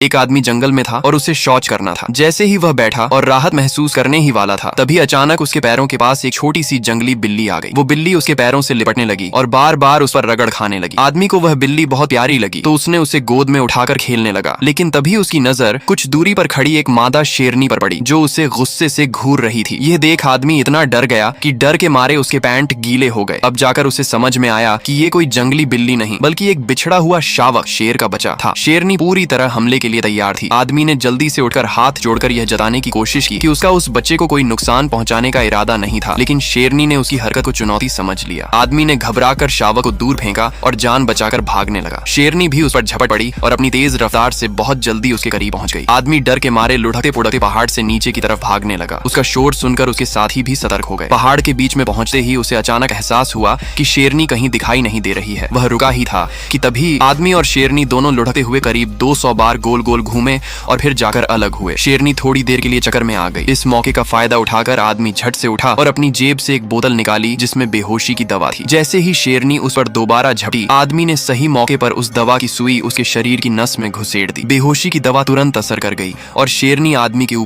एक आदमी जंगल में था और उसे शौच करना था। जैसे ही वह बैठा और राहत महसूस करने ही वाला था, तभी अचानक उसके पैरों के पास एक छोटी सी जंगली बिल्ली आ गई। वो बिल्ली उसके पैरों से लिपटने लगी और बार बार उस पर रगड़ खाने लगी। आदमी को वह बिल्ली बहुत प्यारी लगी तो उसने उसे गोद में उठाकर खेलने लगा। लेकिन तभी उसकी नजर कुछ दूरी पर खड़ी एक मादा शेरनी पर पड़ी जो उसे गुस्से से घूर रही थी। यह देख आदमी इतना डर गया कि डर के मारे उसके पैंट गीले हो गए। अब जाकर उसे समझ में आया कि ये कोई जंगली बिल्ली नहीं बल्कि एक बिछड़ा हुआ शावक शेर का बच्चा था। शेरनी पूरी तरह हमले के लिए तैयार थी। आदमी ने जल्दी से उठकर हाथ जोड़कर यह जताने की कोशिश की कि उसका उस बच्चे को कोई नुकसान पहुंचाने का इरादा नहीं था, लेकिन शेरनी ने उसकी हरकत को चुनौती समझ लिया। आदमी ने घबराकर शावक को दूर फेंका और जान बचाकर भागने लगा। शेरनी भी उस पर झपट पड़ी और अपनी तेज रफ्तार से बहुत जल्दी उसके करीब पहुंच गई। आदमी डर के मारे लुढ़कते पुढ़कते पहाड़ से नीचे की तरफ भागने लगा। उसका शोर सुनकर उसके साथी भी सतर्क हो गए। पहाड़ के बीच में पहुंचते ही उसे अचानक एहसास हुआ कि शेरनी कहीं दिखाई नहीं दे रही है। वह रुका ही था कि तभी आदमी और शेरनी दोनों लुढ़कते हुए करीब 200 बार गोल गोल घूमे और फिर जाकर अलग हुए। शेरनी थोड़ी देर के लिए चक्कर में आ गई। इस मौके का फायदा उठाकर आदमी झट से उठा और अपनी जेब से एक बोतल निकाली जिसमें बेहोशी की दवा थी। जैसे ही शेरनी उस पर दोबारा झपटी, आदमी ने सही मौके पर उस दवा की सुई उसके शरीर की नस में घुसेड़ दी। बेहोशी की दवा तुरंत असर कर गई और शेरनी आदमी के